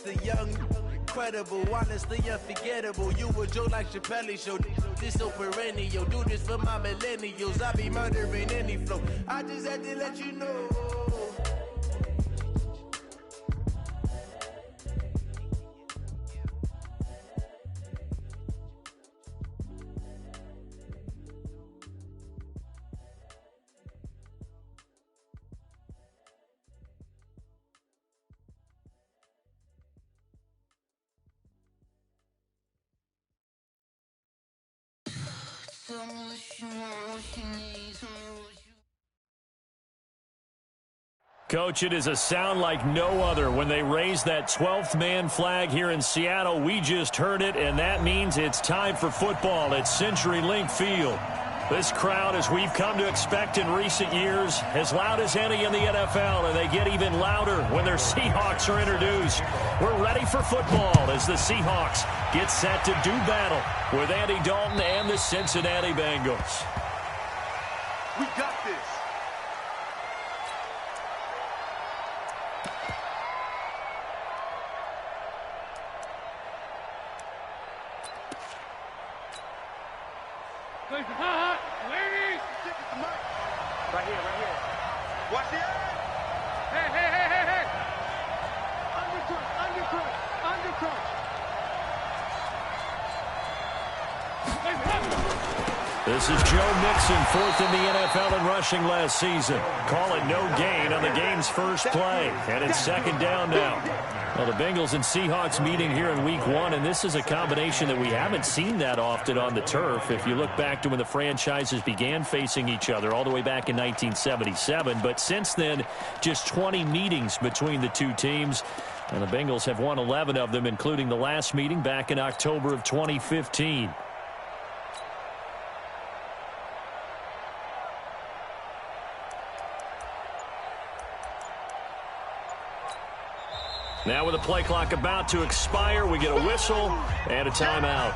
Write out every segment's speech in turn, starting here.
the young, incredible, honestly unforgettable. You a joke like Chappelle Show. This so perennial. Do this for my millennials. I be murdering any flow. I just had to let you know. Coach, it is a sound like no other when they raise that 12th man flag here in Seattle. We just heard it, and that means it's time for football at CenturyLink Field. This crowd, as we've come to expect in recent years, as loud as any in the NFL, and they get even louder when their Seahawks are introduced. We're ready for football as the Seahawks get set to do battle with Andy Dalton and the Cincinnati Bengals. We got this. Ladies! Right here. Watch the eye. Hey! Undercrunch. This is Joe Mixon, fourth in the NFL in rushing last season. Call it no gain on the game's first play, and it's second down now. Well, the Bengals and Seahawks meeting here in Week 1, and this is a combination that we haven't seen that often on the turf. If you look back to when the franchises began facing each other all the way back in 1977, but since then, just 20 meetings between the two teams, and the Bengals have won 11 of them, including the last meeting back in October of 2015. Now with the play clock about to expire, we get a whistle and a timeout.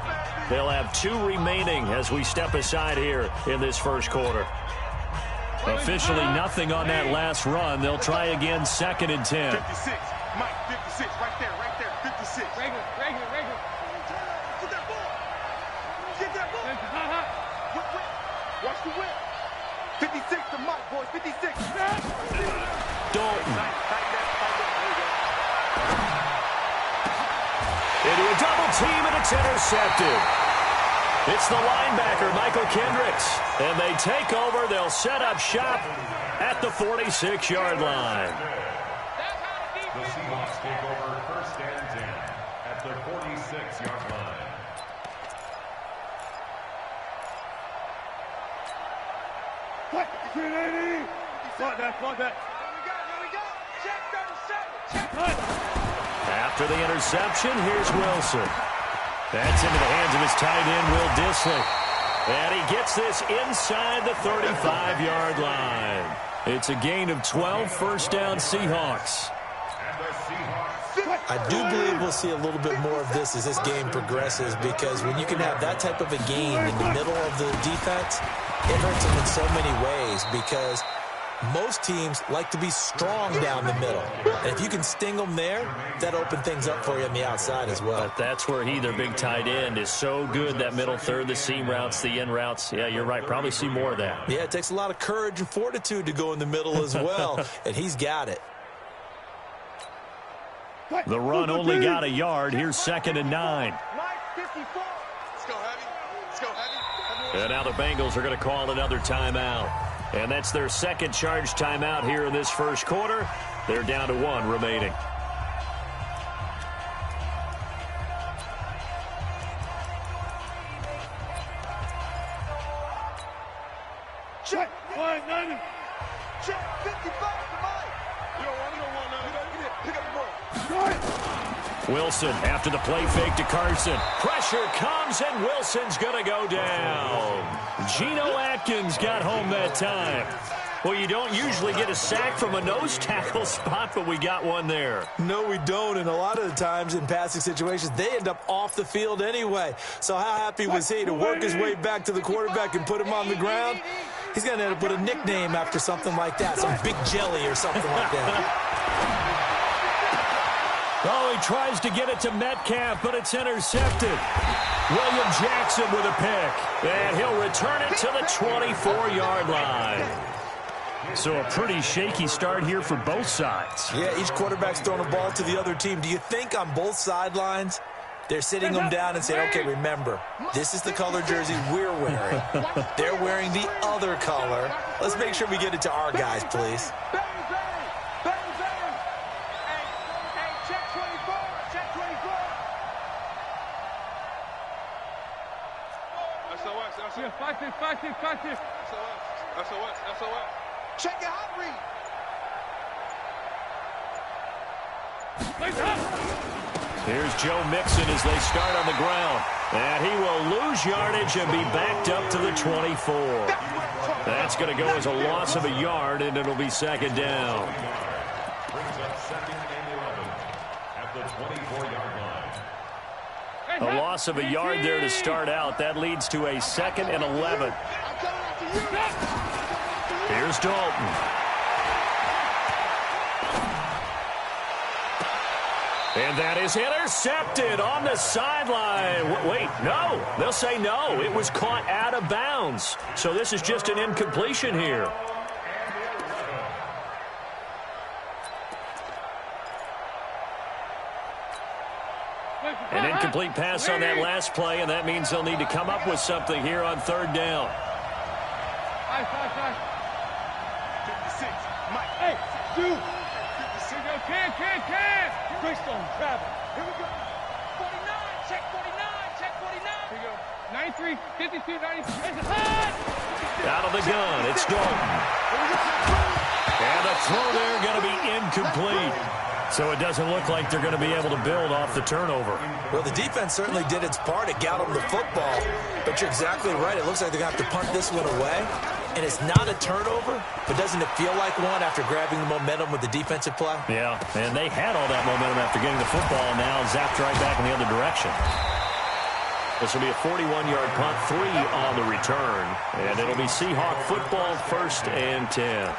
They'll have 2 remaining as we step aside here in this first quarter. Officially nothing on that last run. They'll try again, 2nd and 10. 56. Mike, 56. Right there. 56. Regular. Get that ball. Watch the whip. 56 to Mike, boys. 56. Dalton. Into a double team, and it's intercepted. It's the linebacker, Michael Kendricks. And they take over. They'll set up shop at the 46-yard line. The Seahawks take over 1st and 10 at the 46-yard line. What? 380. Plug that. Here we go. Check 37. Check. After the interception, here's Wilson. That's into the hands of his tight end, Will Dissly. And he gets this inside the 35-yard line. It's a gain of 12, 1st down Seahawks. I do believe we'll see a little bit more of this as this game progresses, because when you can have that type of a gain in the middle of the defense, it hurts them in so many ways, because most teams like to be strong down the middle. And if you can sting them there, that opens things up for you on the outside as well. But that's where their big tight end, is so good, that middle third, the seam routes, the in routes. Yeah, you're right. Probably see more of that. Yeah, it takes a lot of courage and fortitude to go in the middle as well, and he's got it. The run only got a yard. Here's 2nd and 9. Mike, 54. Let's go heavy. And now the Bengals are going to call another timeout. And that's their 2nd charge timeout here in this first quarter. They're down to 1 remaining. Check. 190. Check. 55 to Mike. You don't want none. Pick up the ball. Wilson after the play fake to Carson. Pressure comes, and Wilson's going to go down. Geno Atkins got home that time. Well, you don't usually get a sack from a nose tackle spot, but we got one there. No, we don't, and a lot of the times in passing situations, they end up off the field anyway. So how happy was he to work his way back to the quarterback and put him on the ground? He's going to end up with a nickname after something like that, some Big Jelly or something like that. Oh, he tries to get it to Metcalf, but it's intercepted. William Jackson with a pick, and he'll return it to the 24-yard line. So a pretty shaky start here for both sides. Yeah, each quarterback's throwing a ball to the other team. Do you think on both sidelines they're sitting them down and saying, okay, remember, this is the color jersey we're wearing. They're wearing the other color. Let's make sure we get it to our guys, please. Check your hot read. Here's Joe Mixon as they start on the ground. And he will lose yardage and be backed up to the 24. That's going to go as a loss of a yard, and it'll be second down. Brings up second and 11 at the 24-yard line. A loss of a yard there to start out. That leads to a second and 11. Here's Dalton. And that is intercepted on the sideline. Wait, no. They'll say no. It was caught out of bounds. So this is just an incompletion here. An incomplete pass on that last play, and that means they'll need to come up with something here on third down. 56, Mike. Hey, dude. 56. Can. Greystone, travel. Here we go. 49, check 49, check 49. Here we go. 93, 52, 93. Out of the gun, it's Dalton. And the throw there going to be incomplete. So it doesn't look like they're going to be able to build off the turnover. Well, the defense certainly did its part. It got them the football. But you're exactly right. It looks like they're going to have to punt this one away. And it's not a turnover, but doesn't it feel like one after grabbing the momentum with the defensive play? Yeah, and they had all that momentum after getting the football, and now zapped right back in the other direction. This will be a 41-yard punt, 3 on the return. And it'll be Seahawk football, 1st and 10.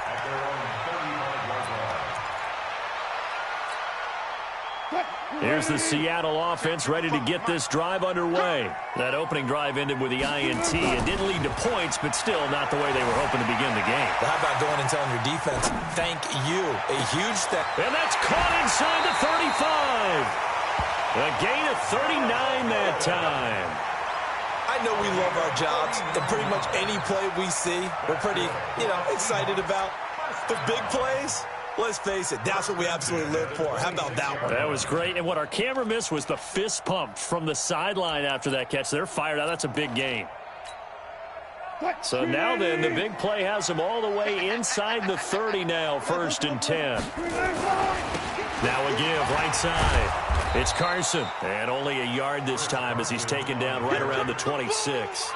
Here's the Seattle offense ready to get this drive underway. That opening drive ended with the INT. It didn't lead to points, but still not the way they were hoping to begin the game. Well, how about going and telling your defense, thank you, a huge step. And that's caught inside the 35. A gain of 39 that time. I know we love our jobs, and pretty much any play we see, we're pretty, excited about. The big plays, let's face it, that's what we absolutely live for. How about that one? That was great. And what our camera missed was the fist pump from the sideline after that catch. They're fired out. That's a big gain. So now then, the big play has them all the way inside the 30 now, 1st and 10. Now a give right side. It's Carson, and only a yard this time as he's taken down right around the 26.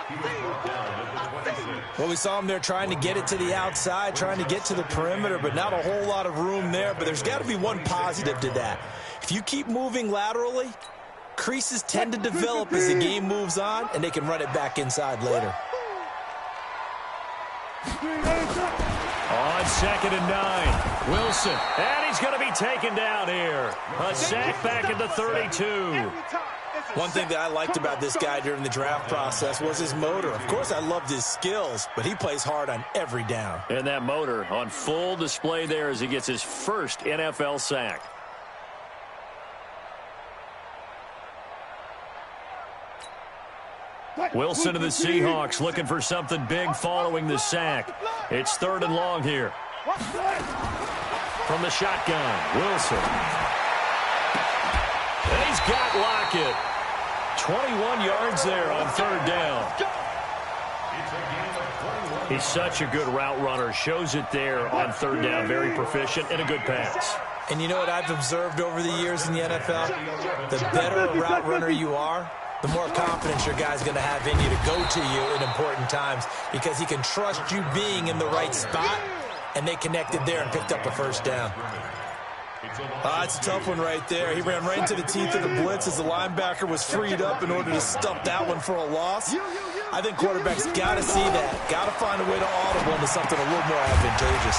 Well, we saw him there trying to get it to the outside, trying to get to the perimeter, but not a whole lot of room there. But there's got to be one positive to that. If you keep moving laterally, creases tend to develop as the game moves on, and they can run it back inside later. On 2nd and 9, Wilson, and he's going to be taken down here. A sack back at the 32. One thing that I liked about this guy during the draft process was his motor. Of course, I loved his skills, but he plays hard on every down. And that motor on full display there as he gets his first NFL sack. Wilson of the Seahawks looking for something big following the sack. It's 3rd and long here. From the shotgun, Wilson. And he's got Lockett. 21 yards there on 3rd down. He's such a good route runner. Shows it there on 3rd down. Very proficient and a good pass. And you know what I've observed over the years in the NFL? The better a route runner you are, the more confidence your guy's going to have in you to go to you in important times because he can trust you being in the right spot, and they connected there and picked up a 1st down. It's a tough one right there. He ran right into the teeth of the blitz as the linebacker was freed up in order to stuff that one for a loss. I think quarterbacks got to see that. Got to find a way to audible into something a little more advantageous.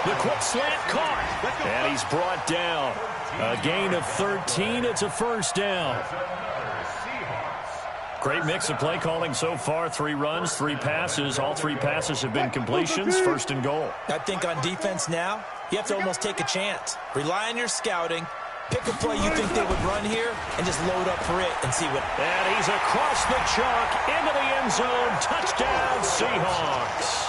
The quick slant caught. And he's brought down. A gain of 13. It's a first down. Great mix of play calling so far. 3 runs, 3 passes. All 3 passes have been completions. First and goal. I think on defense now, you have to almost take a chance. Rely on your scouting. Pick a play you think they would run here and just load up for it and see what. And he's across the chalk into the end zone. Touchdown, Seahawks.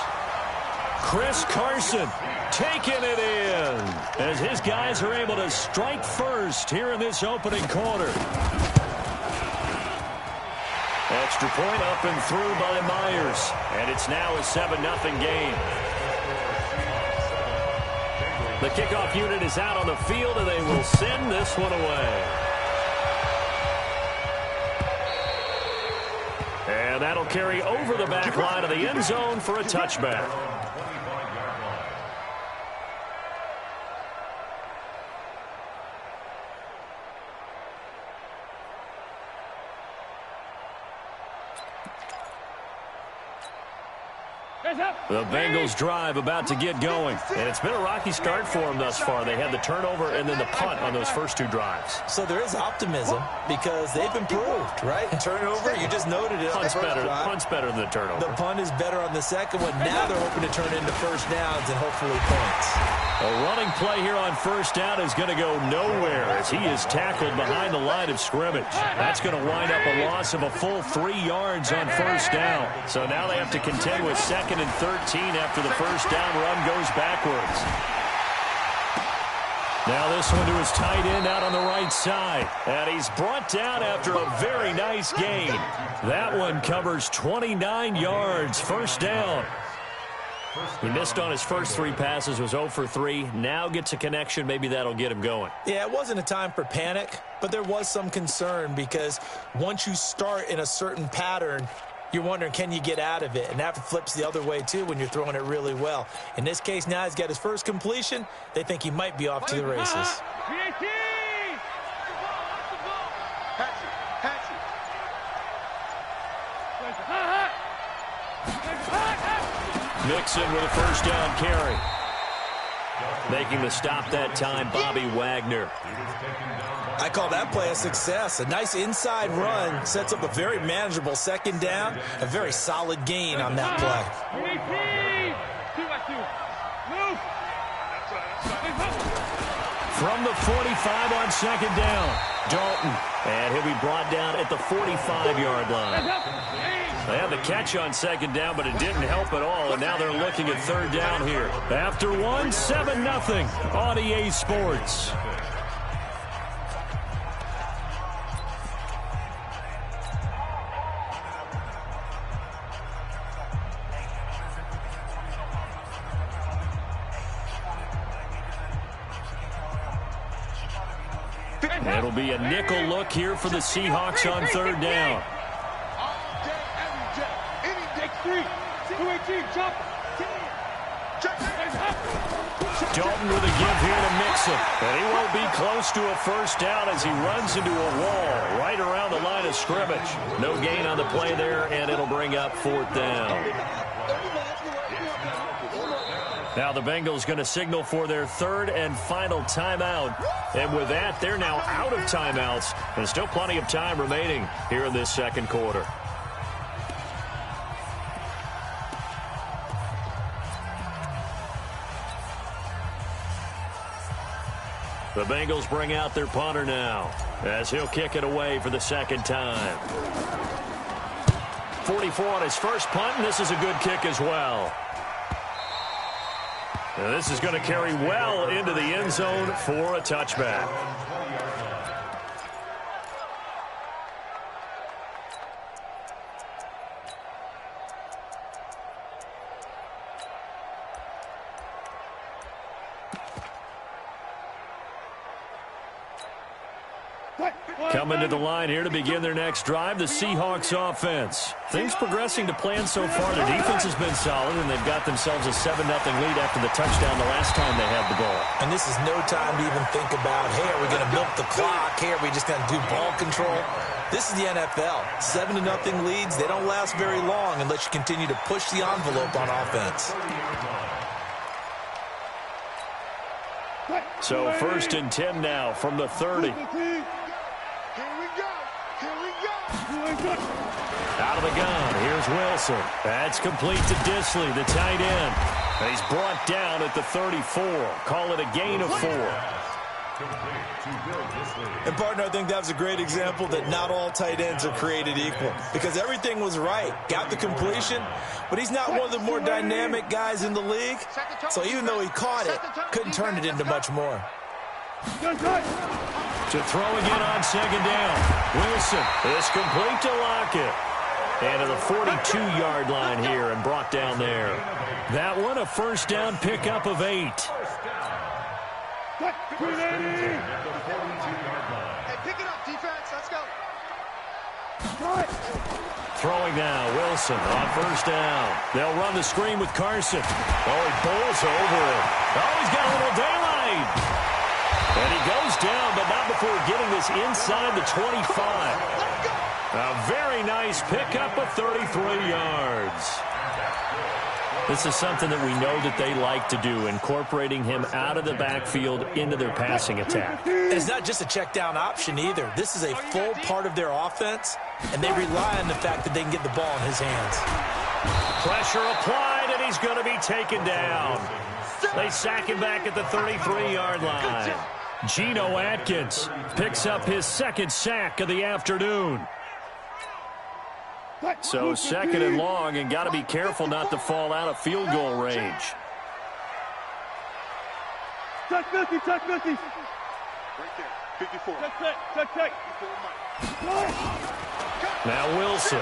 Chris Carson taking it in as his guys are able to strike first here in this opening quarter. Extra point up and through by Myers. And it's now a 7-0 game. The kickoff unit is out on the field, and they will send this one away. And that'll carry over the back line of the end zone for a touchback. The Bengals drive about to get going. And it's been a rocky start for them thus far. They had the turnover and then the punt on those first 2 drives. So there is optimism because they've improved, right? Turnover, you just noted it. Punt's better than the turnover. The punt is better on the second one. Now they're hoping to turn into first downs and hopefully points. A running play here on first down is going to go nowhere as he is tackled behind the line of scrimmage. That's going to wind up a loss of a full 3 yards on first down. So now they have to contend with 2nd and 13 after the first down run goes backwards. Now this one to his tight end out on the right side. And he's brought down after a very nice gain. That one covers 29 yards. First down. He missed on his first 3 passes, was 0 for 3. Now gets a connection. Maybe that'll get him going. Yeah, it wasn't a time for panic, but there was some concern because once you start in a certain pattern, you're wondering, can you get out of it? And that flips the other way, too, when you're throwing it really well. In this case, now he's got his first completion. They think he might be off to the races. Mixon with a first down carry. Making the stop that time, Bobby Wagner. I call that play a success. A nice inside run sets up a very manageable second down. A very solid gain on that play. From the 45 on second down, Dalton. And he'll be brought down at the 45-yard line. They had the catch on second down, but it didn't help at all, and now they're looking at third down here. After 7-0 on EA Sports. It'll be a nickel look here for the Seahawks on third down. Dalton with a give here to Mixon. And he won't be close to a first down as he runs into a wall right around the line of scrimmage. No gain on the play there, and it'll bring up 4th down. Now the Bengals going to signal for their 3rd and final timeout. And with that, they're now out of timeouts. And still plenty of time remaining here in this second quarter. The Bengals bring out their punter now as he'll kick it away for the second time. 44 on his first punt, and this is a good kick as well. And this is going to carry well into the end zone for a touchback. Coming to the line here to begin their next drive, the Seahawks offense. Things progressing to plan so far. Their defense has been solid, and they've got themselves a 7-0 lead after the touchdown the last time they had the ball. And this is no time to even think about, hey, are we going to milk the clock? Hey, are we just going to do ball control? This is the NFL. 7-0 leads, they don't last very long unless you continue to push the envelope on offense. So 1st and 10 now from the 30. Out of the gun, here's Wilson. That's complete to Disley, the tight end. He's brought down at the 34. Call it a gain of 4. And, partner, I think that was a great example that not all tight ends are created equal, because everything was right. Got the completion, but he's not one of the more dynamic guys in the league. So even though he caught it, couldn't turn it into much more. To throw again on 2nd down. Wilson is complete to Lockett. And to the 42-yard line here and brought down there. That one a 1st down pickup of 8. Hey, pick it up, defense. Let's go. Throwing now, Wilson on 1st down. They'll run the screen with Carson. Oh, he bowls over it. Oh, he's got a little daylight. And he goes down, but not before getting this inside the 25. A very nice pickup of 33 yards. This is something that we know that they like to do, incorporating him out of the backfield into their passing attack. And it's not just a check down option either. This is a full part of their offense, and they rely on the fact that they can get the ball in his hands. Pressure applied, and he's going to be taken down. They sack him back at the 33-yard line. Geno Atkins picks up his 2nd sack of the afternoon. So 2nd and long, and got to be careful not to fall out of field goal range. Check 50, check 50. Right there, 54. Check. Now Wilson.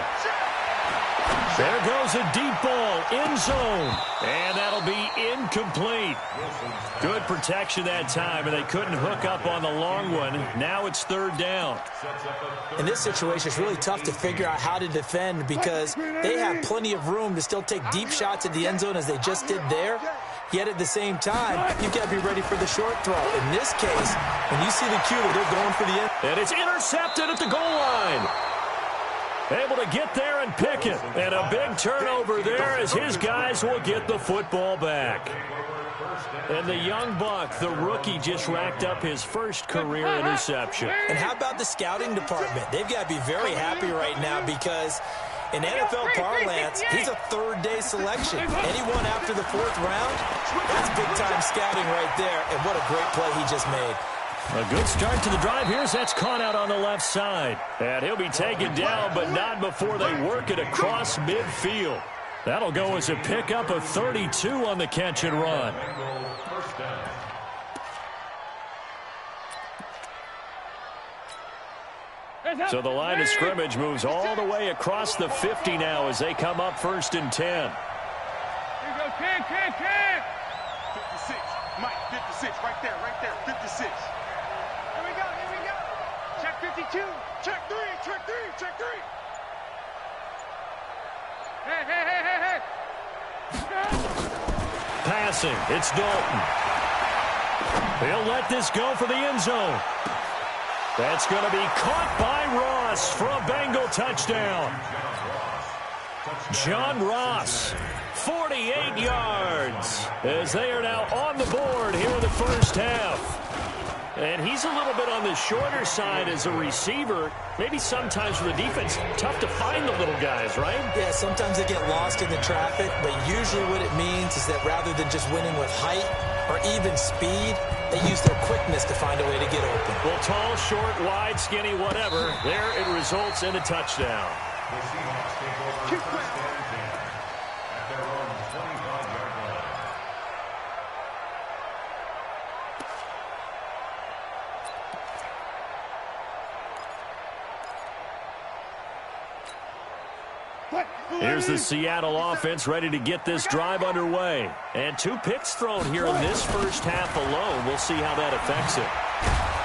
There goes a deep ball, end zone, and that'll be incomplete. Good protection that time, and they couldn't hook up on the long one. Now it's 3rd down. In this situation, it's really tough to figure out how to defend because they have plenty of room to still take deep shots at the end zone as they just did there. Yet at the same time, you've got to be ready for the short throw. In this case, when you see the cue that they're going for the end. And it's intercepted at the goal line. Able to get there and pick it. And a big turnover there as his guys will get the football back. And the young buck, the rookie, just racked up his 1st career interception. And how about the scouting department? They've got to be very happy right now because in NFL parlance, he's a 3rd-day selection. Anyone after the 4th round, that's big-time scouting right there. And what a great play he just made. A good start to the drive. Here's that's caught out on the left side. And he'll be taken down, but not before they work it across midfield. That'll go as a pickup of 32 on the catch and run. So the line of scrimmage moves all the way across the 50 now as they come up 1st and 10. Here you go, can. 56, Mike, 56, right there, 56. Here we go. Check 52, check 3. Hey. Passing, it's Dalton. He'll let this go for the end zone. That's going to be caught by Ross for a Bengal touchdown. John Ross, 48 yards, as they are now on the board here in the 1st half. And he's a little bit on the shorter side as a receiver. Maybe sometimes for the defense, tough to find the little guys, right? Yeah, sometimes they get lost in the traffic, but usually what it means is that rather than just winning with height or even speed, they use their quickness to find a way to get open. Well, tall, short, wide, skinny, whatever, there it results in a touchdown. The Seahawks take over 1st and 10 at their own 25-yard line. Here's the Seattle offense ready to get this drive underway. And 2 picks thrown here in this 1st half alone. We'll see how that affects it.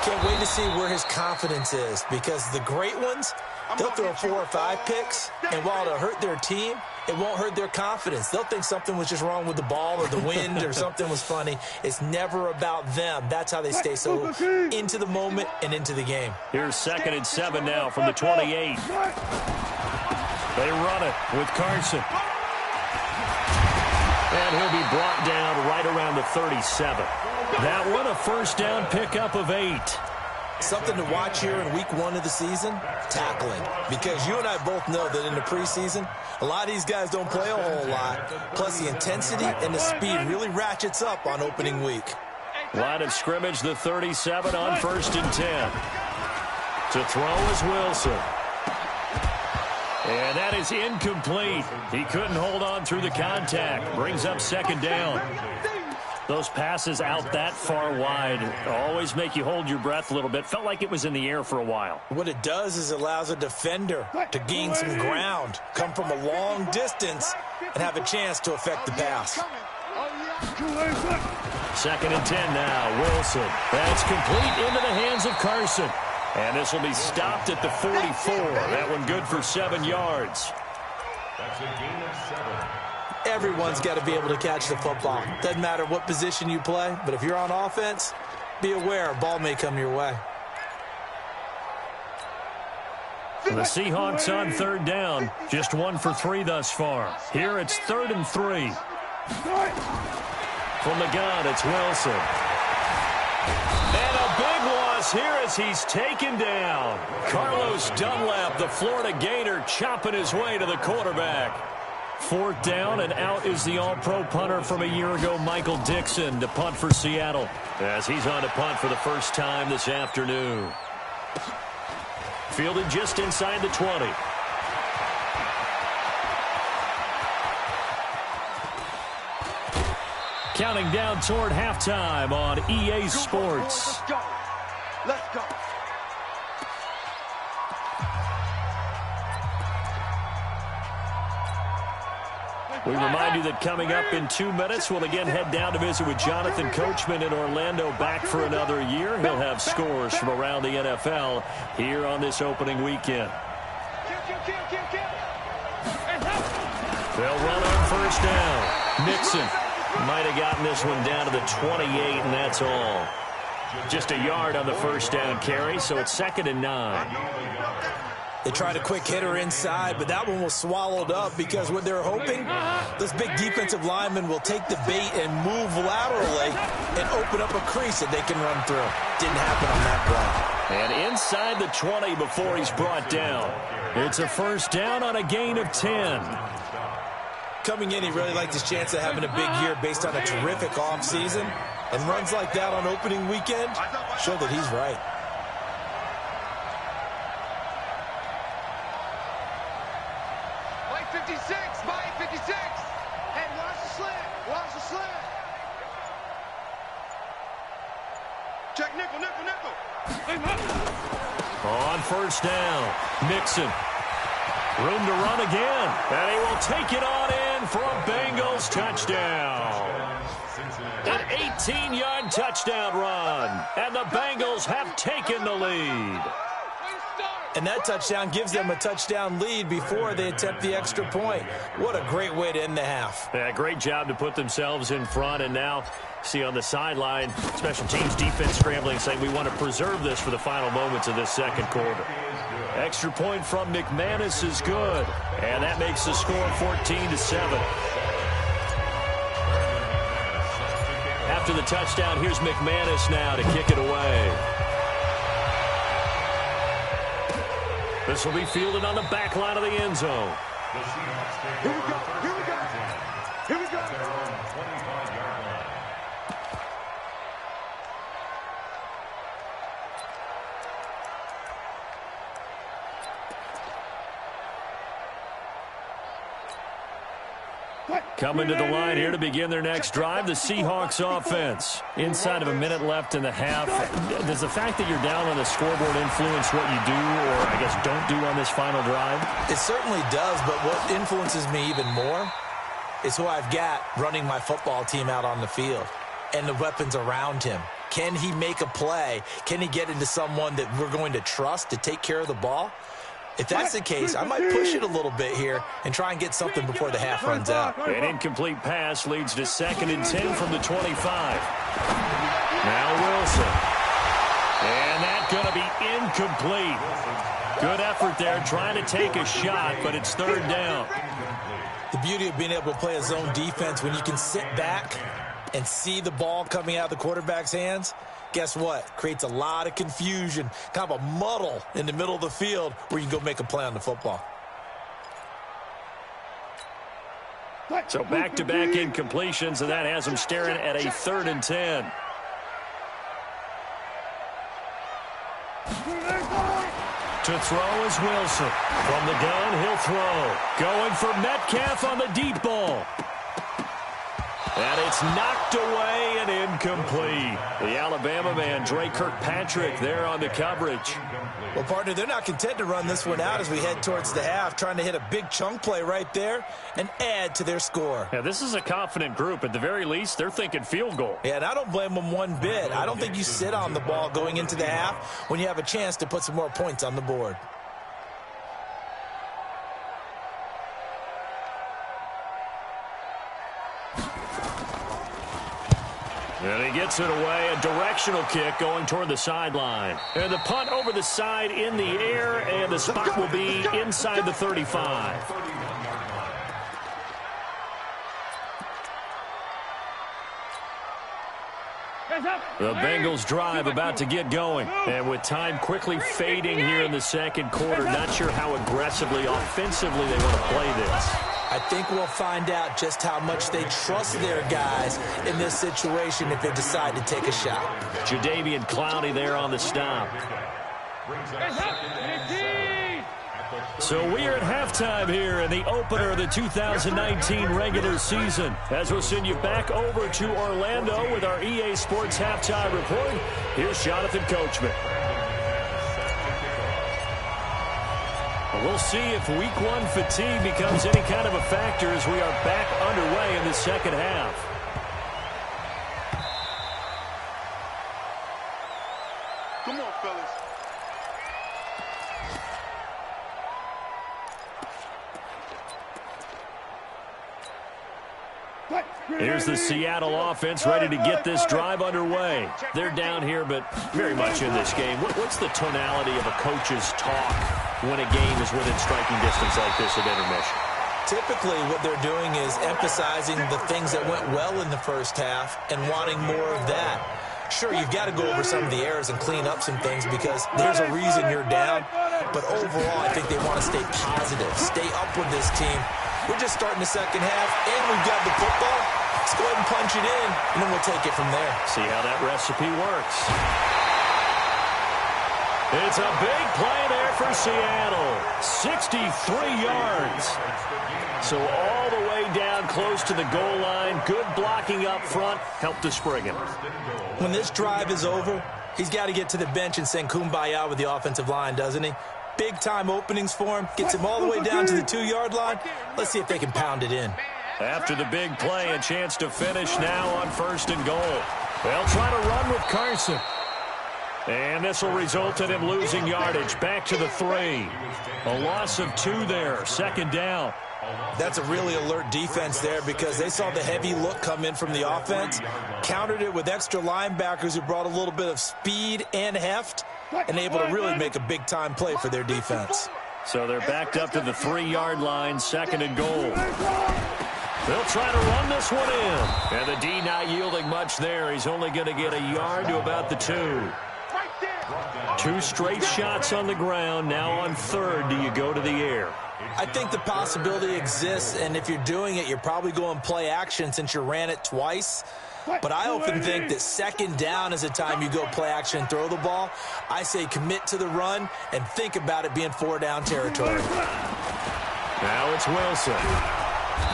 Can't wait to see where his confidence is because the great ones, they'll throw 4 or 5 picks, and while it'll hurt their team, it won't hurt their confidence. They'll think something was just wrong with the ball or the wind or something was funny. It's never about them. That's how they stay so into the moment and into the game. Here's 2nd and 7 now from the 28. They run it with Carson. And he'll be brought down right around the 37. That one, a first down pickup of 8. Something to watch here in week 1 of the season, tackling. Because you and I both know that in the preseason, a lot of these guys don't play a whole lot. Plus the intensity and the speed really ratchets up on opening week. Line of scrimmage, the 37 on 1st and 10. To throw is Wilson. And that is incomplete. He couldn't hold on through the contact. Brings up 2nd down. Those passes out that far wide always make you hold your breath a little bit. Felt like it was in the air for a while. What it does is it allows a defender to gain some ground, come from a long distance, and have a chance to affect the pass. 2nd and 10 now. Wilson. That's complete into the hands of Carson. And this will be stopped at the 44. That one good for 7 yards. That's a gain of 7. Everyone's got to be able to catch the football. Doesn't matter what position you play, but if you're on offense, be aware a ball may come your way. The Seahawks on 3rd down. Just 1 for 3 thus far. Here it's 3rd and 3. From the gun, it's Wilson. And a big loss here as he's taken down. Carlos Dunlap, the Florida Gator, chopping his way to the quarterback. 4th down, and out is the all-pro punter from a year ago, Michael Dixon, to punt for Seattle, as he's on to punt for the first time this afternoon. Fielded just inside the 20. Counting down toward halftime on EA Sports. Let's go. Let's go. We remind you that coming up in 2 minutes, we'll again head down to visit with Jonathan Coachman in Orlando, back for another year. He'll have scores from around the NFL here on this opening weekend. They'll run on 1st down. Mixon might have gotten this one down to the 28, and that's all. Just a yard on the 1st down carry, so it's 2nd and 9. They tried a quick hitter inside, but that one was swallowed up because what they're hoping, this big defensive lineman will take the bait and move laterally and open up a crease that they can run through. Didn't happen on that play. And inside the 20 before he's brought down. It's a 1st down on a gain of 10. Coming in, he really liked his chance of having a big year based on a terrific offseason. And runs like that on opening weekend show that he's right. Check nickel, nickel, nickel. On 1st down, Mixon. Room to run again, and he will take it on in for a Bengals touchdown. An 18-yard touchdown run, and the Bengals have taken the lead. And that touchdown gives them a touchdown lead before they attempt the extra point. What a great way to end the half. Yeah, great job to put themselves in front, and now see on the sideline, special teams defense scrambling, saying we want to preserve this for the final moments of this 2nd quarter. Extra point from McManus is good, and that makes the score 14-7. After the touchdown, here's McManus now to kick it away. This will be fielded on the back line of the end zone. Here we go. Here we go. Here we go. Coming to the line here to begin their next drive, the Seahawks offense. Inside of a minute left in the half. Does the fact that you're down on the scoreboard influence what you do, or I guess don't do on this final drive? It certainly does, but what influences me even more is who I've got running my football team out on the field and the weapons around him. Can he make a play? Can he get into someone that we're going to trust to take care of the ball? If that's the case, I might push it a little bit here and try and get something before the half runs out. An incomplete pass leads to 2nd and 10 from the 25. Now Wilson. And that's going to be incomplete. Good effort there trying to take a shot, but it's 3rd down. The beauty of being able to play a zone defense when you can sit back and see the ball coming out of the quarterback's hands, guess what? Creates a lot of confusion, kind of a muddle in the middle of the field where you can go make a play on the football. So back-to-back incompletions, and that has him staring at a 3rd and 10. To throw is Wilson. From the gun, he'll throw. Going for Metcalf on the deep ball. And it's knocked away and incomplete. The Alabama man, Dre Kirkpatrick, there on the coverage. Well, partner, they're not content to run this one out as we head towards the half, trying to hit a big chunk play right there and add to their score. Yeah, this is a confident group. At the very least, they're thinking field goal. Yeah, and I don't blame them one bit. I don't think you sit on the ball going into the half when you have a chance to put some more points on the board. And he gets it away, a directional kick going toward the sideline. And the punt over the side in the air, and the spot will be inside the 35. The Bengals drive about to get going. And with time quickly fading here in the second quarter, not sure how aggressively, offensively they want to play this. I think we'll find out just how much they trust their guys in this situation if they decide to take a shot. Jadeveon Clowney there on the stop. So we are at halftime here in the opener of the 2019 regular season. As we'll send you back over to Orlando with our EA Sports Halftime Report, here's Jonathan Coachman. We'll see if Week 1 fatigue becomes any kind of a factor as we are back underway in the second half. Come on, fellas. Here's the Seattle offense ready to get this drive underway. They're down here, but very much in this game. What's the tonality of a coach's talk when a game is within striking distance like this at intermission? Typically, what they're doing is emphasizing the things that went well in the first half and wanting more of that. Sure, you've got to go over some of the errors and clean up some things because there's a reason you're down. But overall, I think they want to stay positive, stay up with this team. We're just starting the second half, and we've got the football. Let's go ahead and punch it in, and then we'll take it from there. See how that recipe works. It's a big play there for Seattle. 63 yards. So all the way down close to the goal line. Good blocking up front. Helped to spring him. When this drive is over, he's got to get to the bench and sing kumbaya with the offensive line, doesn't he? Big-time openings for him. Gets him all the way down to the 2-yard line. Let's see if they can pound it in. After the big play, a chance to finish now on 1st and goal. They'll try to run with Carson. And this will result in him losing yardage. Back to the 3. A loss of 2 there. 2nd down. That's a really alert defense there because they saw the heavy look come in from the offense, countered it with extra linebackers who brought a little bit of speed and heft, and able to really make a big-time play for their defense. So they're backed up to the 3-yard line, 2nd and goal. They'll try to run this one in. And the D not yielding much there. He's only going to get a yard to about the 2. 2 straight shots on the ground. Now on 3rd, do you go to the air? I think the possibility exists, and if you're doing it, you're probably going play action since you ran it twice. But I often think that 2nd down is the time you go play action and throw the ball. I say commit to the run and think about it being 4-down territory. Now it's Wilson.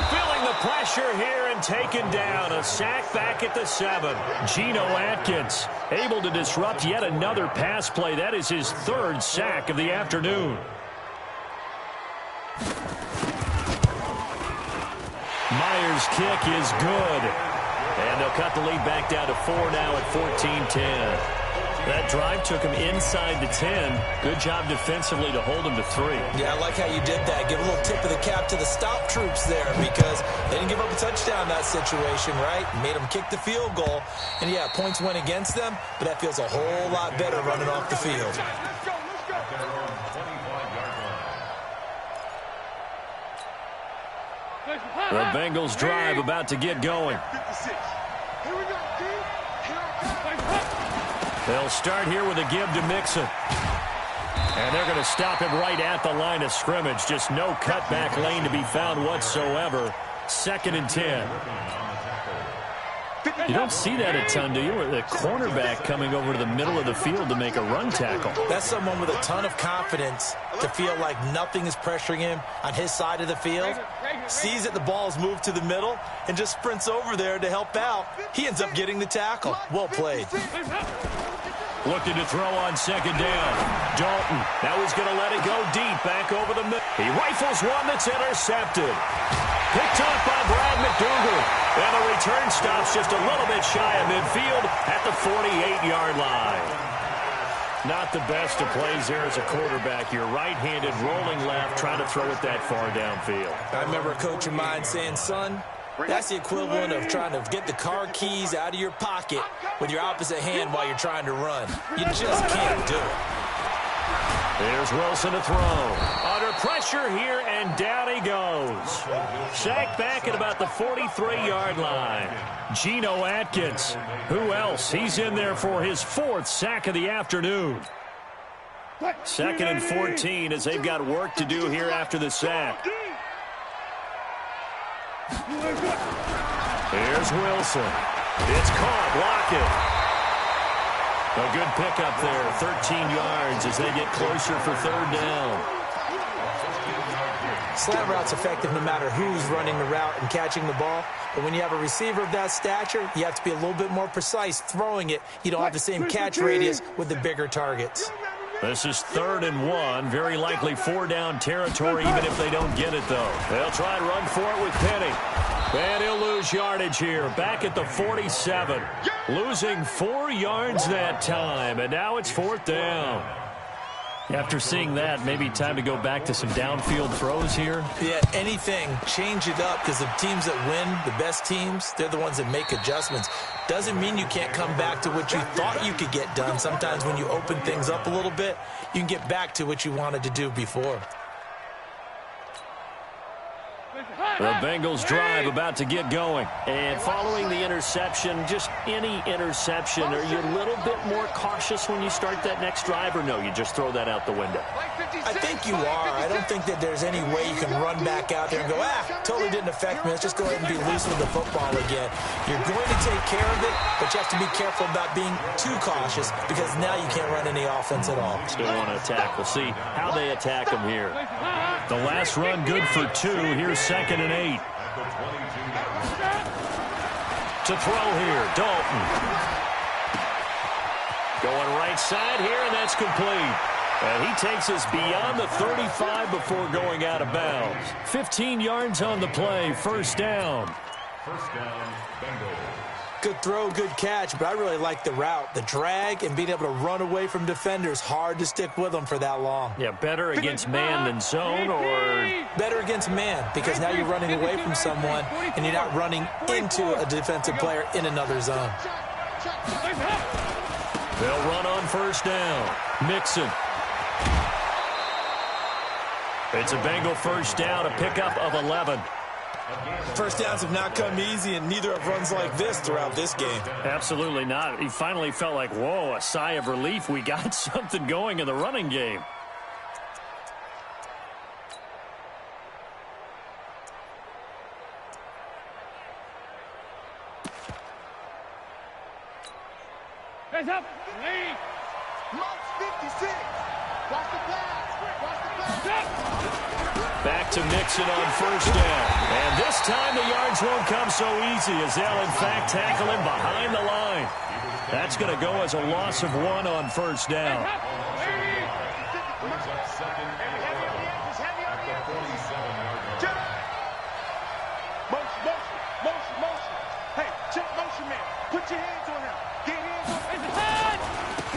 Feeling the pressure here and taken down. A sack back at the 7. Geno Atkins able to disrupt yet another pass play. That is his 3rd sack of the afternoon. Myers' kick is good. And they'll cut the lead back down to 4 now at 14-10. That drive took him inside the 10. Good job defensively to hold him to 3. Yeah, I like how you did that. Give a little tip of the cap to the stop troops there because they didn't give up a touchdown in that situation, right? Made them kick the field goal. And, yeah, points went against them, but that feels a whole lot better running off the field. The Bengals drive about to get going. 56. Here They'll start here with a give to Mixon. And they're going to stop him right at the line of scrimmage. Just no cutback lane to be found whatsoever. 2nd and 10. You don't see that a ton, do you? Or the cornerback coming over to the middle of the field to make a run tackle. That's someone with a ton of confidence to feel like nothing is pressuring him on his side of the field. Sees that the ball is moved to the middle and just sprints over there to help out. He ends up getting the tackle. Well played. Looking to throw on 2nd down. Dalton. Now he's going to let it go deep back over the middle. He rifles one that's intercepted. Picked off by Brad McDougal. And the return stops just a little bit shy of midfield at the 48-yard line. Not the best of plays there as a quarterback. You're right-handed, rolling left, trying to throw it that far downfield. I remember a coach of mine saying, son, that's the equivalent of trying to get the car keys out of your pocket with your opposite hand while you're trying to run. You just can't do it. Here's Wilson to throw. Under pressure here, and down he goes. Sacked back at about the 43-yard line. Geno Atkins. Who else? He's in there for his 4th sack of the afternoon. 2nd and 14 as they've got work to do here after the sack. Here's Wilson. It's caught. Block it. A good pickup there, 13 yards as they get closer for 3rd down. Slant route's effective no matter who's running the route and catching the ball. But when you have a receiver of that stature, you have to be a little bit more precise throwing it. You don't have the same catch radius with the bigger targets. This is 3rd and 1. Very likely 4-down territory even if they don't get it, though. They'll try and run for it with Penny. And he'll lose yardage here. Back at the 47. Losing 4 yards that time. And now it's 4th down. After seeing that, maybe time to go back to some downfield throws here. Yeah, anything. Change it up because the teams that win, the best teams, they're the ones that make adjustments. Doesn't mean you can't come back to what you thought you could get done. Sometimes when you open things up a little bit, you can get back to what you wanted to do before. The Bengals drive about to get going. And following the interception, just any interception, are you a little bit more cautious when you start that next drive, or no, you just throw that out the window? I think you are. I don't think that there's any way you can run back out there and go, totally didn't affect me. Let's just go ahead and be loose with the football again. You're going to take care of it, but you have to be careful about being too cautious because now you can't run any offense at all. Still want to attack. We'll see how they attack them here. The last run good for 2. Here's 2nd and 8. To throw here, Dalton. Going right side here, and that's complete. And he takes us beyond the 35 before going out of bounds. 15 yards on the play, 1st down. 1st down, Bengals. Good throw, good catch, but I really like the route. The drag and being able to run away from defenders, hard to stick with them for that long. Yeah, better against man than zone, or? Better against man, because now you're running away from someone and you're not running into a defensive player in another zone. They'll run on 1st down. Mixon. It's a Bengal 1st down, a pickup of 11. 1st downs have not come easy, and neither have runs like this throughout this game. Absolutely not. He finally felt like, whoa, a sigh of relief. We got something going in the running game. Hands up. Lead. March 56. Watch the pass. Watch the pass. Back to Mixon on 1st down. And this time the yards won't come so easy as they'll, in fact, tackle him behind the line. That's going to go as a loss of 1 on 1st down. Motion. Hey, check motion, man. Put your hands on him. Get hands on him.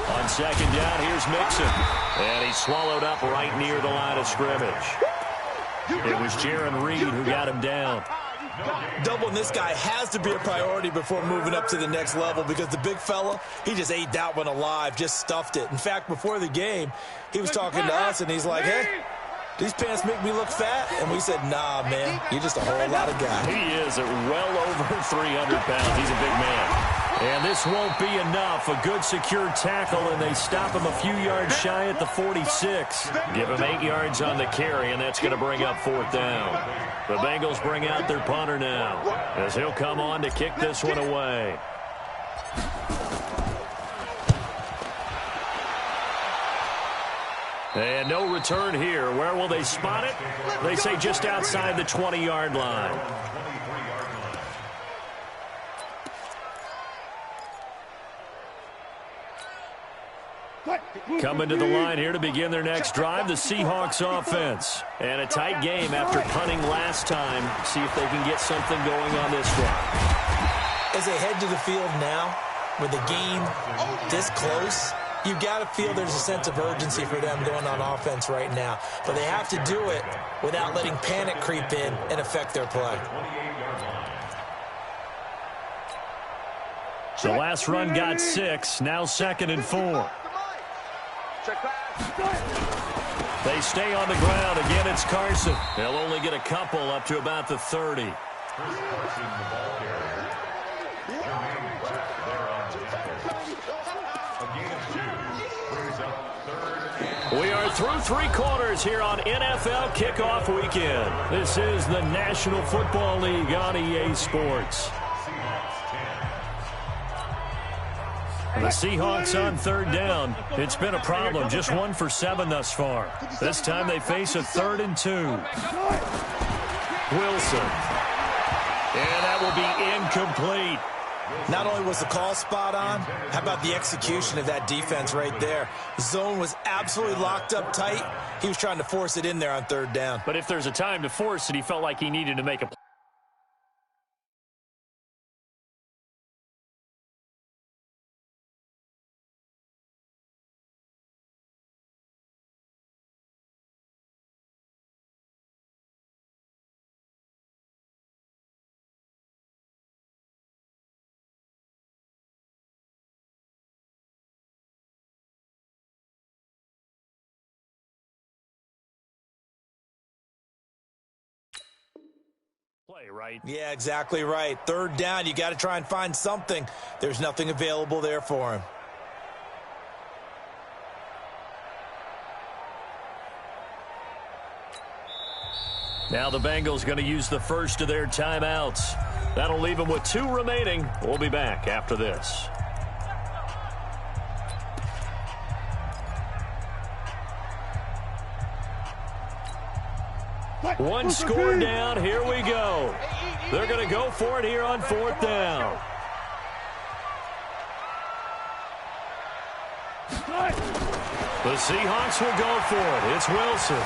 On 2nd down, here's Mixon. And he swallowed up right near the line of scrimmage. It was Jaron Reed who got him down. Doubling this guy has to be a priority before moving up to the next level because the big fella, he just ate that one alive, just stuffed it. In fact, before the game, he was talking to us, and he's like, hey, these pants make me look fat? And we said, nah, man, you're just a whole lot of guy. He is at well over 300 pounds. He's a big man. And this won't be enough. A good secure tackle, and they stop him a few yards shy at the 46. Give him 8 yards on the carry, and that's going to bring up 4th down. The Bengals bring out their punter now, as he'll come on to kick this one away. And no return here. Where will they spot it? They say just outside the 20-yard line. Coming to the line here to begin their next drive, the Seahawks offense. And a tight game after punting last time. See if they can get something going on this drive. As they head to the field now, with the game this close, you've got to feel there's a sense of urgency for them going on offense right now. But they have to do it without letting panic creep in and affect their play. The last run got 6, now 2nd and 4. They stay on the ground. Again, it's Carson. They'll only get a couple up to about the 30. We are through 3 quarters here on NFL Kickoff Weekend. This is the National Football League on EA Sports. The Seahawks on 3rd down. It's been a problem. Just 1 for 7 thus far. This time they face a 3rd and 2. Wilson. And that will be incomplete. Not only was the call spot on, how about the execution of that defense right there? The zone was absolutely locked up tight. He was trying to force it in there on 3rd down. But if there's a time to force it, he felt like he needed to make a play. Right? Yeah, exactly right. 3rd down, you got to try and find something. There's nothing available there for him. Now the Bengals going to use the first of their timeouts. That'll leave them with 2 remaining. We'll be back after this. One score down. Here we go. They're going to go for it here on 4th down. The Seahawks will go for it. It's Wilson.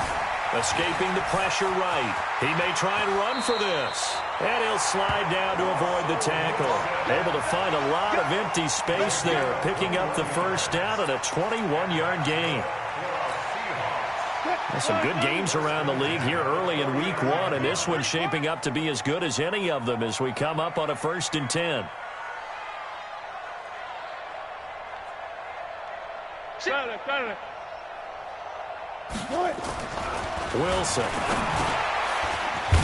Escaping the pressure right. He may try and run for this. And he'll slide down to avoid the tackle. Able to find a lot of empty space there. Picking up the 1st down at a 21-yard gain. Some good games around the league here early in week 1, and this one's shaping up to be as good as any of them as we come up on a 1st and 10. Wilson.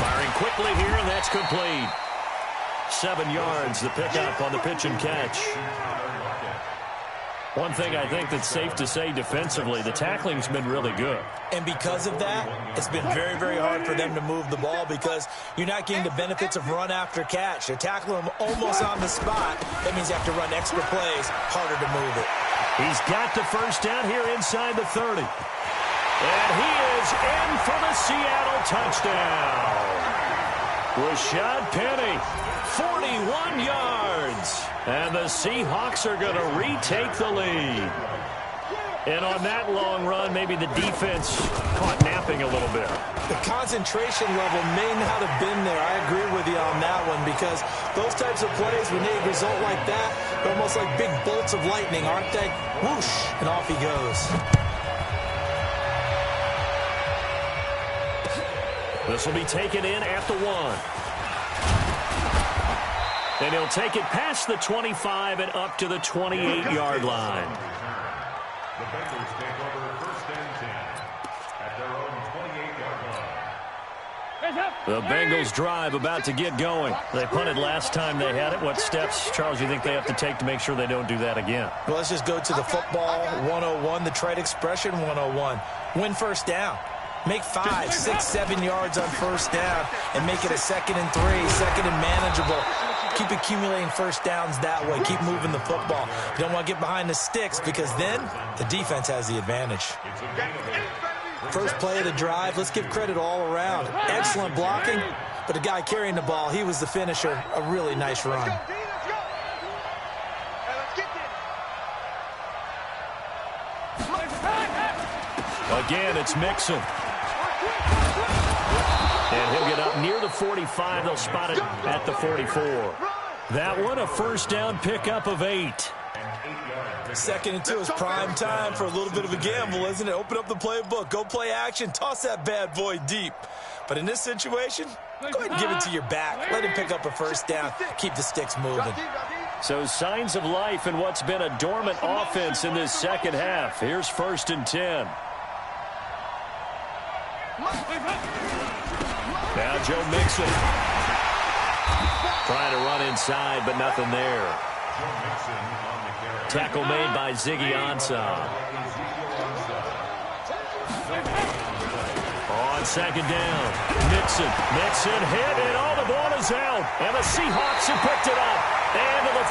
Firing quickly here, and that's complete. 7 yards, the pickup on the pitch and catch. One thing I think that's safe to say defensively, the tackling's been really good. And because of that, it's been very, very hard for them to move the ball because you're not getting the benefits of run after catch. You're tackling them almost on the spot. That means you have to run extra plays, harder to move it. He's got the 1st down here inside the 30. And he is in for the Seattle touchdown. Rashad Penny, 41 yards. And the Seahawks are going to retake the lead. And on that long run, maybe the defense caught napping a little bit. The concentration level may not have been there. I agree with you on that one because those types of plays, when they result like that, they're almost like big bolts of lightning, aren't they? Whoosh, and off he goes. This will be taken in at the 1. And he'll take it past the 25 and up to the 28-yard line. The Bengals take over 1st and 10 at their own 28-yard line. The Bengals drive about to get going. They punted last time they had it. What steps, Charles, do you think they have to take to make sure they don't do that again? Well, let's just go to the football 101, the trade expression 101. Win first down. Make 5, 6, 7 yards on first down and make it a 2nd and 3, 2nd and manageable. Keep accumulating first downs that way. Keep moving the football. You don't want to get behind the sticks because then the defense has the advantage. First play of the drive, let's give credit all around. Excellent blocking, but the guy carrying the ball, he was the finisher. A really nice run. Again, it's Mixon. And he'll get up near the 45. They'll spot it at the 44. That one, a first down pickup of 8. 2nd and 2 is prime time for a little bit of a gamble, isn't it? Open up the playbook, go play action, toss that bad boy deep. But in this situation, go ahead and give it to your back. Let him pick up a first down. Keep the sticks moving. So signs of life in what's been a dormant offense in this second half. Here's 1st and 10. Now Joe Mixon. Trying to run inside, but nothing there. Tackle made by Ziggy Ansah. On 2nd down, Mixon hit, and all the ball is out. And the Seahawks have picked it up. And to the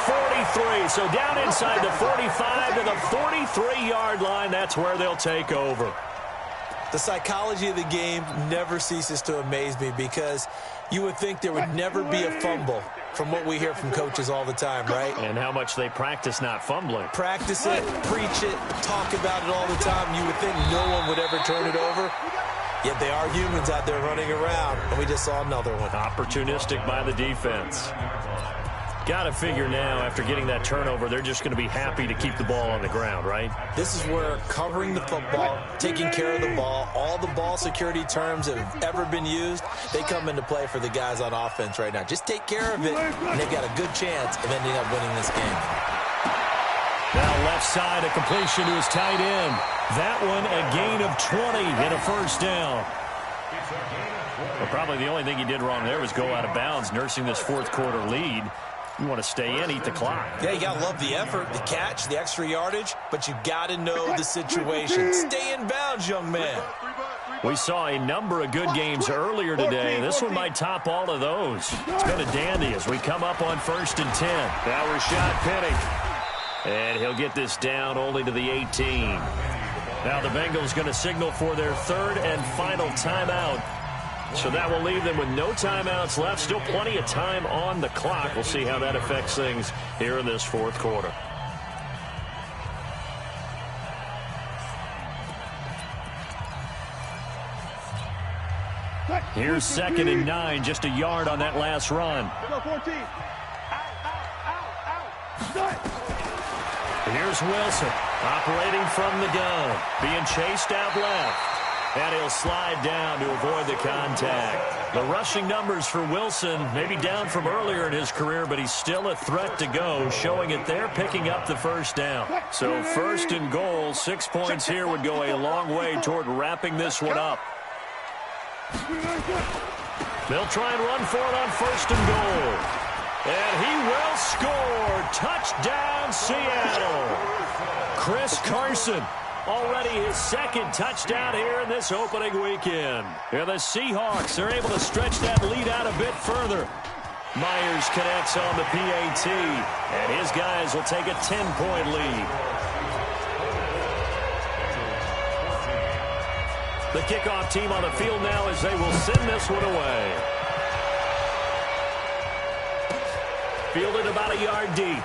43. So down inside the 45 to the 43-yard line. That's where they'll take over. The psychology of the game never ceases to amaze me because you would think there would never be a fumble from what we hear from coaches all the time, right? And how much they practice not fumbling. Practice it, preach it, talk about it all the time. You would think no one would ever turn it over. Yet they are humans out there running around, and we just saw another one. Opportunistic by the defense. Got to figure now, after getting that turnover, they're just going to be happy to keep the ball on the ground, right? This is where covering the football, taking care of the ball, all the ball security terms that have ever been used, they come into play for the guys on offense right now. Just take care of it, and they've got a good chance of ending up winning this game. Now left side, a completion to his tight end. That one, a gain of 20 and a first down. Well, probably the only thing he did wrong there was go out of bounds, nursing this 4th quarter lead. You want to stay in, eat the clock. Yeah, you got to love the effort, the catch, the extra yardage, but you got to know the situation. Stay in bounds, young man. We saw a number of good games earlier today. This one might top all of those. It's been a dandy as we come up on 1st and 10. Now Rashad Penny. And he'll get this down only to the 18. Now the Bengals going to signal for their 3rd and final timeout. So that will leave them with no timeouts left. Still plenty of time on the clock. We'll see how that affects things here in this 4th quarter. Here's 2nd and 9, just a yard on that last run. Here's Wilson, operating from the gun, being chased out left. And he'll slide down to avoid the contact. The rushing numbers for Wilson maybe down from earlier in his career, but he's still a threat to go, showing it there, picking up the first down. So 1st and goal, 6 points here would go a long way toward wrapping this one up. They'll try and run for it on 1st and goal. And he will score. Touchdown, Seattle. Chris Carson. Already his 2nd touchdown here in this opening weekend. And the Seahawks are able to stretch that lead out a bit further. Myers connects on the PAT, and his guys will take a 10-point lead. The kickoff team on the field now as they will send this one away. Fielded about a yard deep.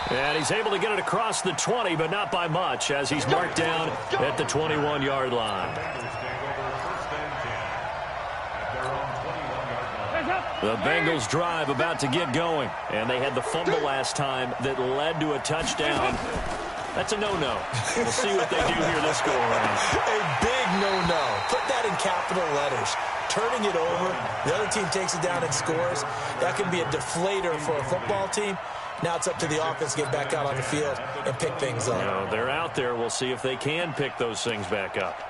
And he's able to get it across the 20, but not by much, as he's marked down at the 21-yard line. The Bengals drive about to get going, and they had the fumble last time that led to a touchdown. That's a no-no. We'll see what they do here this go-around. A big no-no. Put that in capital letters. Turning it over, the other team takes it down and scores. That can be a deflator for a football team. Now it's up to the offense to get back out on the field and pick things up. You know, they're out there. We'll see if they can pick those things back up.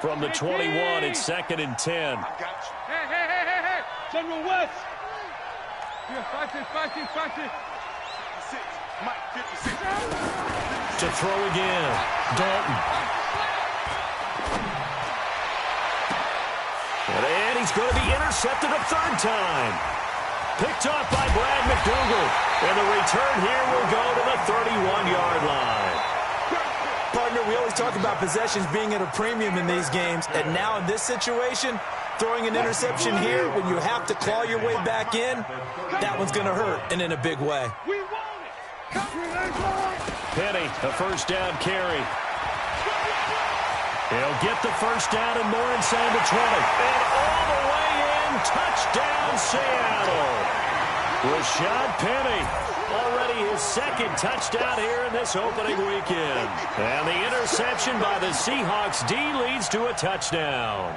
from the 21. It's 2nd and 10. Hey. General West. Here, 5-6. 56. Mike, 56. To throw again. Dalton. And he's going to be intercepted a 3rd time. Picked off by Brad McDougal. And the return here will go to the 31-yard line. Partner, we always talk about possessions being at a premium in these games. And now in this situation, throwing an interception here when you have to claw your way back in, that one's going to hurt, and in a big way. Penny, a 1st down carry. He'll get the 1st down and more inside the 20. And all the way in, touchdown Seattle. Rashad Penny, already his 2nd touchdown here in this opening weekend. And the interception by the Seahawks D leads to a touchdown.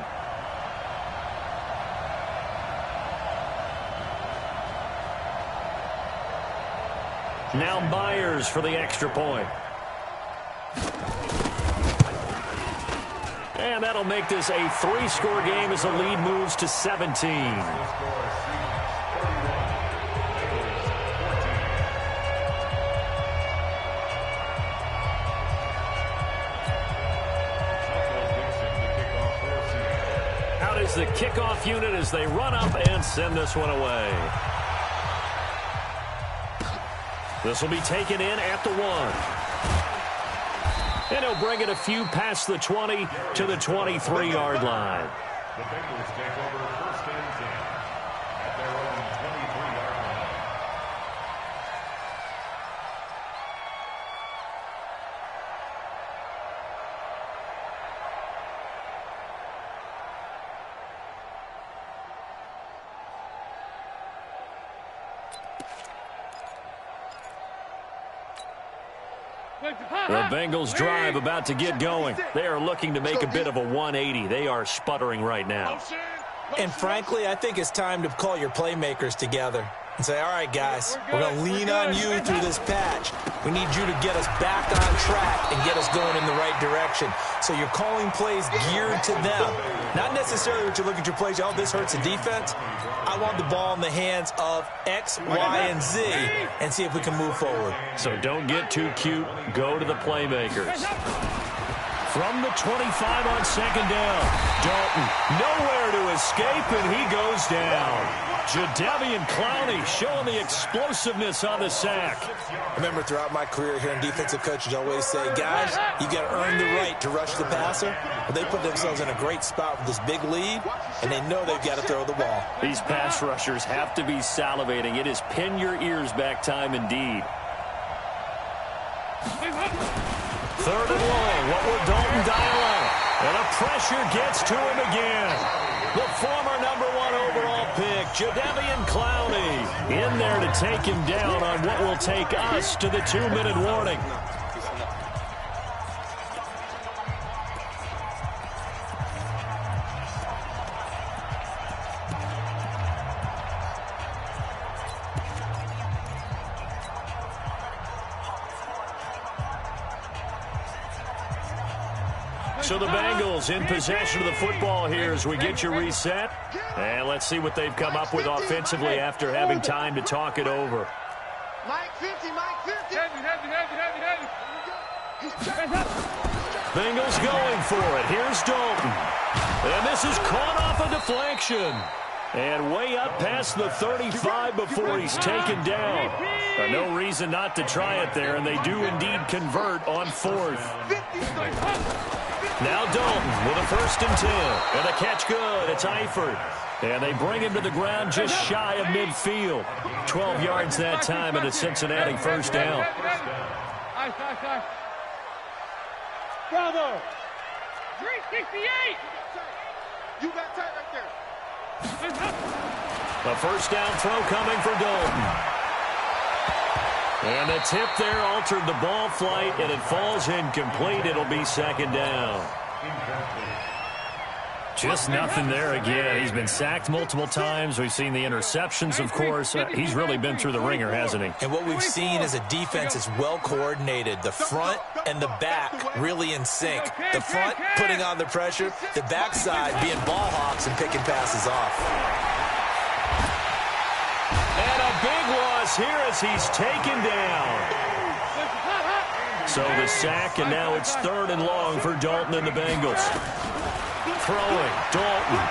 Now Myers for the extra point. And that'll make this a 3-score game as the lead moves to 17. Out is the kickoff unit as they run up and send this one away. This will be taken in at the 1. And he'll bring it a few past the 20 to the 23-yard line. The Bengals take over 1st and 10 at their own 23-yard line. The Bengals drive about to get going. They are looking to make a bit of a 180. They are sputtering right now. And frankly, I think it's time to call your playmakers together and say, all right, guys, we're going to lean on you through this patch. We need you to get us back on track and get us going in the right direction. So you're calling plays geared to them. Not necessarily what you look at your plays, oh, this hurts the defense. I want the ball in the hands of X, Y, and Z and see if we can move forward. So don't get too cute. Go to the playmakers. From the 25 on 2nd down. Dalton nowhere to escape, and he goes down. Jadeveon Clowney showing the explosiveness on the sack. I remember throughout my career hearing defensive coaches always say, guys, you got to earn the right to rush the passer. But they put themselves in a great spot with this big lead, and they know they've got to throw the ball. These pass rushers have to be salivating. It is pin your ears back time indeed. 3rd and long. What will Dalton dial up? And the pressure gets to him again. The former #1 overall pick, Jadeveon Clowney, in there to take him down on what will take us to the 2-minute warning. So the Bengals in possession of the football here as we get you reset. And let's see what they've come up with offensively after having time to talk it over. Mike 50, Mike 50. Heavy. Bengals going for it. Here's Dalton. And this is caught off a deflection. And way up past the 35 before he's taken down. No reason not to try it there, and they do indeed convert on 4th. Now Dalton with a 1st and 10. And the catch good. It's Eifert. And they bring him to the ground just shy of midfield. 12 yards that time, and a Cincinnati 1st down. Bravo. 368. You got tight right there. A 1st down throw coming for Dalton. And the tip there altered the ball flight, and it falls incomplete. It'll be 2nd down. Just nothing there again. He's been sacked multiple times. We've seen the interceptions, of course. He's really been through the ringer, hasn't he? And what we've seen is a defense is well coordinated. The front and the back really in sync. The front putting on the pressure, the backside being ball hawks and picking passes off. And a big loss here as he's taken down. So the sack, and now it's 3rd and long for Dalton and the Bengals. Throwing, Dalton.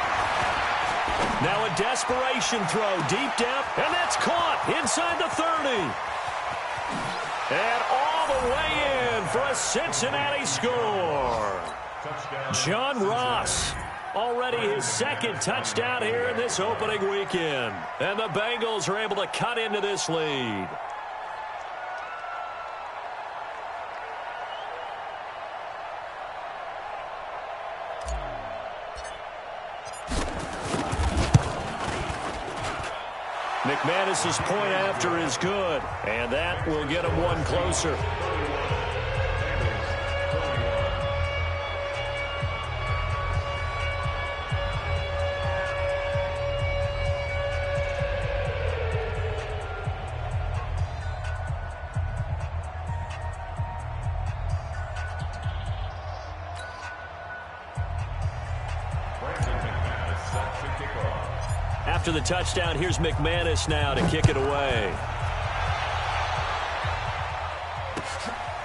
Now a desperation throw deep down, and that's caught inside the 30. And all the way in for a Cincinnati score. John Ross, already his 2nd touchdown here in this opening weekend. And the Bengals are able to cut into this lead. McManus's point after is good, and that will get him one closer. After the touchdown, here's McManus now to kick it away.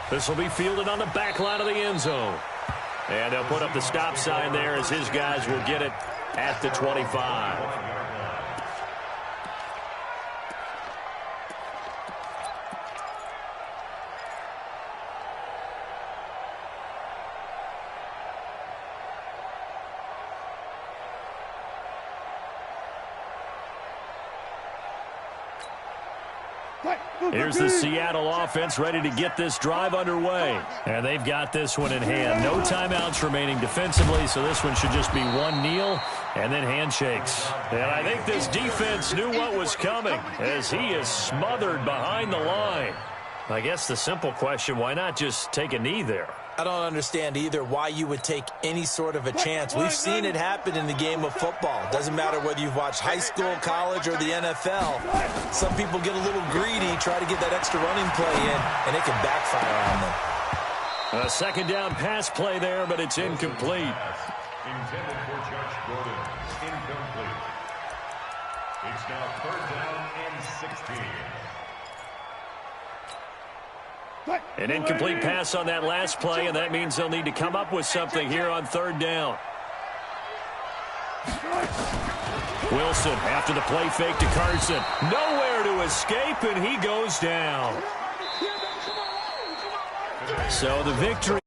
This will be fielded on the back line of the end zone. And they'll put up the stop sign there as his guys will get it at the 25. Here's the Seattle offense ready to get this drive underway. And they've got this one in hand. No timeouts remaining defensively, so this one should just be one kneel and then handshakes. And I think this defense knew what was coming as he is smothered behind the line. I guess the simple question, why not just take a knee there? I don't understand either why you would take any sort of a chance. We've seen it happen in the game of football. Doesn't matter whether you've watched high school, college, or the NFL. Some people get a little greedy, try to get that extra running play in, and it can backfire on them. A 2nd down pass play there, but it's incomplete. Intended for Josh Gordon. Incomplete. It's now 3rd down and 16. An incomplete pass on that last play, and that means they'll need to come up with something here on 3rd down. Wilson after the play fake to Carson. Nowhere to escape, and he goes down. So the victory.